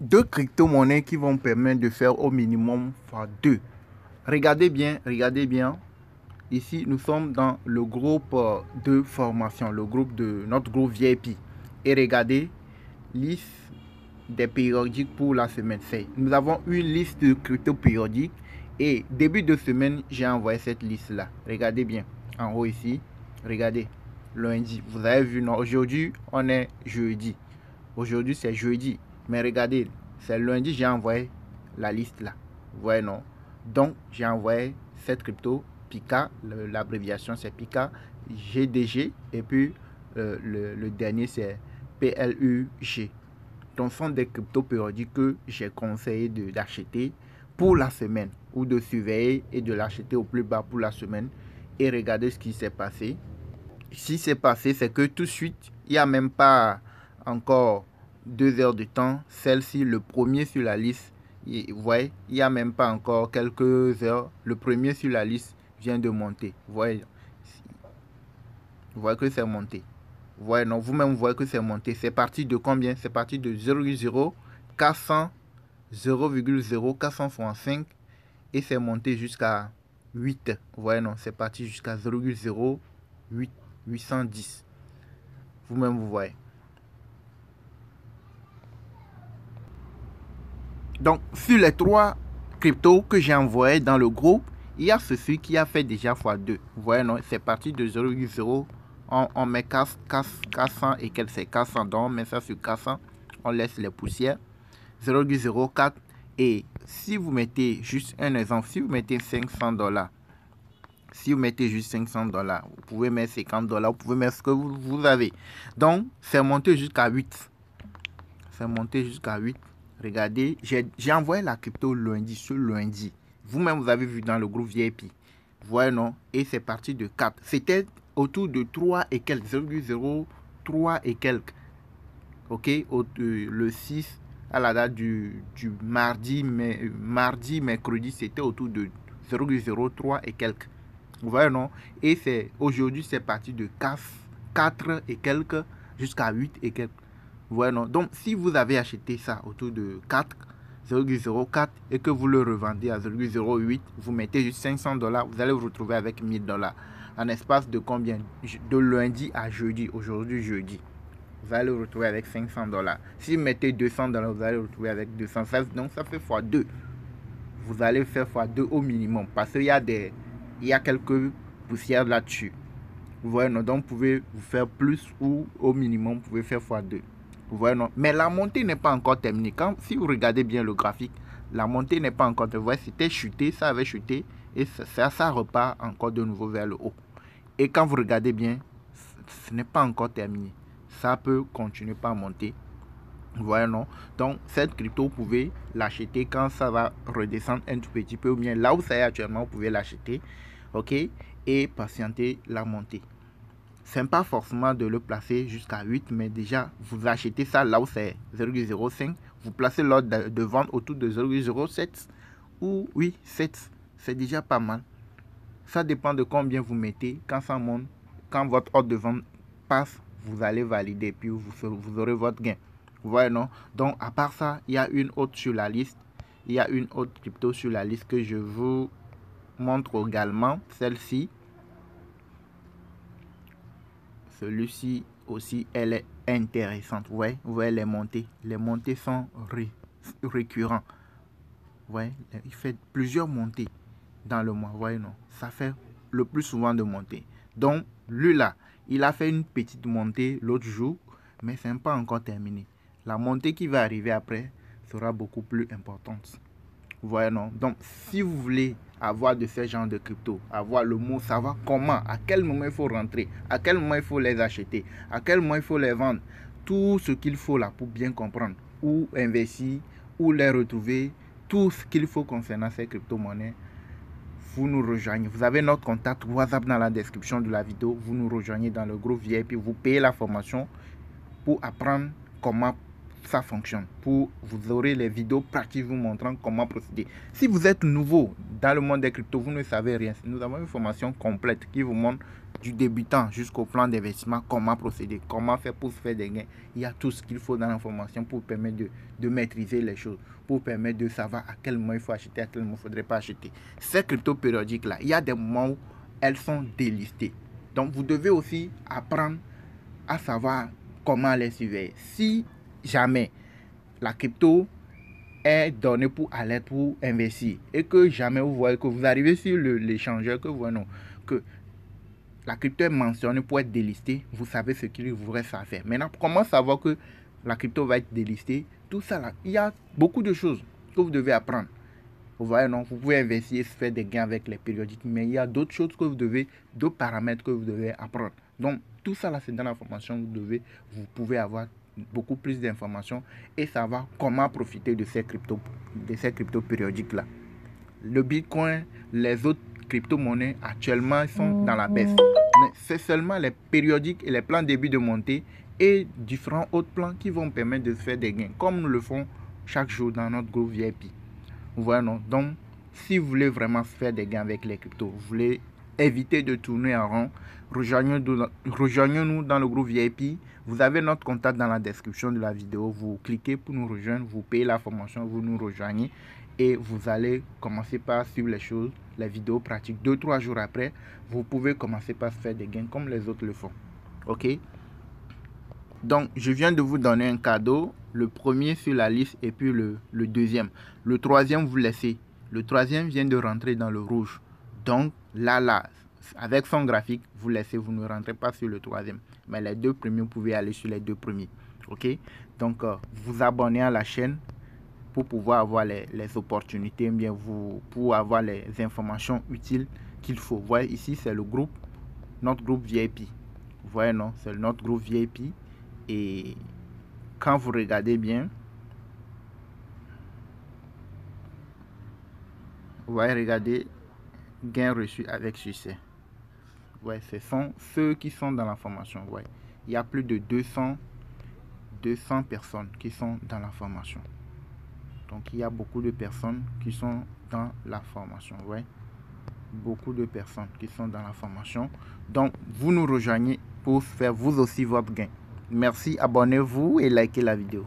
deux crypto-monnaies qui vont permettre de faire au minimum x2. Regardez bien. Ici, nous sommes dans le groupe de formation, notre groupe VIP. Et regardez, liste des périodiques pour la semaine. Nous avons une liste de crypto périodiques et début de semaine, j'ai envoyé cette liste-là. Regardez bien, en haut ici, regardez, lundi, vous avez vu, non, aujourd'hui, on est jeudi. Aujourd'hui, c'est jeudi. Mais regardez, c'est lundi, j'ai envoyé la liste là. Vous voyez, non? Donc, j'ai envoyé cette crypto, Pika, l'abréviation c'est Pika, GDG, et puis le dernier c'est PLUG. Donc, ce sont des cryptos périodiques que j'ai conseillé d'acheter pour la semaine ou de surveiller et de l'acheter au plus bas pour la semaine. Et regardez ce qui s'est passé. Ce qui s'est passé, c'est que tout de suite, il n'y a même pas encore 2 heures de temps, celle-ci, le premier sur la liste, vous voyez, il n'y a même pas encore quelques heures, le premier sur la liste vient de monter. Vous voyez que c'est monté. Vous voyez, non, vous-même, vous voyez que c'est monté. C'est parti de combien? C'est parti de 0,0465 et c'est monté jusqu'à 8. Vous voyez, non, c'est parti jusqu'à 0,0810. Vous-même, vous voyez. Donc, sur les 3 cryptos que j'ai envoyés dans le groupe, il y a ceci qui a fait déjà x2. Vous voyez, non, c'est parti de 0,0. On met 400 et quelques, c'est 400. Donc, on met ça sur 400. On laisse les poussières. 0,04. Et si vous mettez juste un exemple, si vous mettez $500, si vous mettez juste $500, vous pouvez mettre $50, vous pouvez mettre ce que vous avez. Donc, c'est monté jusqu'à 8. C'est monté jusqu'à 8. Regardez, j'ai envoyé la crypto lundi, ce lundi. Vous-même, vous avez vu dans le groupe VIP. Vous voyez, non? Et c'est parti de 4. C'était autour de 3 et quelques, 0,03 et quelques. Ok? Le 6, à la date du mardi, mercredi, c'était autour de 0,03 et quelques. Vous voyez, non? Et aujourd'hui, c'est parti de 4 et quelques jusqu'à 8 et quelques. Ouais, non. Donc, si vous avez acheté ça autour de 0,04 et que vous le revendez à 0,08, vous mettez juste $500, vous allez vous retrouver avec $1000. En espace de combien? De lundi à jeudi. Aujourd'hui, jeudi. Vous allez vous retrouver avec $500. Si vous mettez $200, vous allez vous retrouver avec 200. Donc, ça fait x2. Vous allez faire x2 au minimum parce qu'il y a quelques poussières là-dessus. Vous voyez, non? Donc, vous pouvez vous faire plus ou au minimum, vous pouvez faire x2. Vous voyez, non? Mais la montée n'est pas encore terminée. Si vous regardez bien le graphique, la montée n'est pas encore terminée. Vous voyez, c'était chuté, ça avait chuté et ça repart encore de nouveau vers le haut. Et quand vous regardez bien, ce n'est pas encore terminé. Ça peut continuer par monter. Vous voyez, non? Donc, cette crypto, vous pouvez l'acheter quand ça va redescendre un tout petit peu. Ou bien là où ça est actuellement, vous pouvez l'acheter. OK? Et patienter la montée. Ce n'est pas forcément de le placer jusqu'à 8, mais déjà, vous achetez ça là où c'est 0,05. Vous placez l'ordre de vente autour de 0,07 ou 7. C'est déjà pas mal. Ça dépend de combien vous mettez. Quand ça monte, quand votre ordre de vente passe, vous allez valider, puis vous aurez votre gain. Vous voyez, non? Donc, à part ça, il y a une autre sur la liste. Il y a une autre crypto sur la liste que je vous montre également. Celle-ci. Celui-ci aussi, elle est intéressante. Vous voyez les montées. Les montées sont récurrentes. Vous voyez, il fait plusieurs montées dans le mois. Vous voyez, non? Ça fait le plus souvent de montées. Donc, lui là, il a fait une petite montée l'autre jour, mais ce n'est pas encore terminé. La montée qui va arriver après sera beaucoup plus importante. Vous voyez, non? Donc, si vous voulez avoir de ce genre de crypto, avoir le mot, savoir comment, à quel moment il faut rentrer, à quel moment il faut les acheter, à quel moment il faut les vendre, tout ce qu'il faut là pour bien comprendre, où investir, où les retrouver, tout ce qu'il faut concernant ces crypto-monnaies, vous nous rejoignez. Vous avez notre contact WhatsApp dans la description de la vidéo. Vous nous rejoignez dans le groupe VIP. Vous payez la formation pour apprendre comment ça fonctionne. Vous aurez les vidéos pratiques vous montrant comment procéder. Si vous êtes nouveau dans le monde des cryptos, vous ne savez rien. Nous avons une formation complète qui vous montre du débutant jusqu'au plan d'investissement, comment procéder, comment faire pour se faire des gains. Il y a tout ce qu'il faut dans l'information pour permettre de maîtriser les choses, pour permettre de savoir à quel moment il faut acheter, à quel moment il ne faudrait pas acheter. Ces cryptos périodiques-là, il y a des moments où elles sont délistées. Donc, vous devez aussi apprendre à savoir comment les surveiller. Si jamais la crypto est donnée pour alerte pour investir et que jamais vous voyez que vous arrivez sur l'échangeur, que vous voyez non, que la crypto est mentionnée pour être délistée, vous savez ce qu'il vous reste à faire. Maintenant, comment savoir que la crypto va être délistée? Tout ça là, il y a beaucoup de choses que vous devez apprendre. Vous voyez, non, vous pouvez investir et faire des gains avec les périodiques, mais il y a d'autres choses que vous devez, d'autres paramètres que vous devez apprendre. Donc, tout ça là, c'est dans la formation, vous pouvez avoir beaucoup plus d'informations et savoir comment profiter de ces cryptos périodiques là. Le Bitcoin, les autres crypto-monnaies actuellement sont dans la baisse. Mais c'est seulement les périodiques et les plans de début de montée et différents autres plans qui vont permettre de faire des gains, comme nous le font chaque jour dans notre groupe VIP. Vous voyez, non? Donc, si vous voulez vraiment faire des gains avec les cryptos, vous voulez éviter de tourner en rond, rejoignez-nous dans le groupe VIP. Vous avez notre contact dans la description de la vidéo. Vous cliquez pour nous rejoindre, vous payez la formation, vous nous rejoignez et vous allez commencer par suivre les choses, les vidéos pratiques. 2-3 jours après, vous pouvez commencer par faire des gains comme les autres le font. Ok? Donc, je viens de vous donner un cadeau. Le premier sur la liste et puis le deuxième. Le troisième, vous laissez. Le troisième vient de rentrer dans le rouge. Donc, là, avec son graphique, vous laissez, vous ne rentrez pas sur le troisième. Mais les deux premiers, vous pouvez aller sur les deux premiers. Ok? Donc, vous abonnez à la chaîne pour pouvoir avoir les opportunités, bien pour avoir les informations utiles qu'il faut. Vous voyez, ici, c'est le groupe, notre groupe VIP. Vous voyez, non? C'est notre groupe VIP. Et quand vous regardez bien, vous voyez, regardez, gain reçu avec succès. Ouais, ce sont ceux qui sont dans la formation. Ouais. Il y a plus de 200 personnes qui sont dans la formation. Donc, il y a beaucoup de personnes qui sont dans la formation. Ouais. Beaucoup de personnes qui sont dans la formation. Donc, vous nous rejoignez pour faire vous aussi votre gain. Merci, abonnez-vous et likez la vidéo.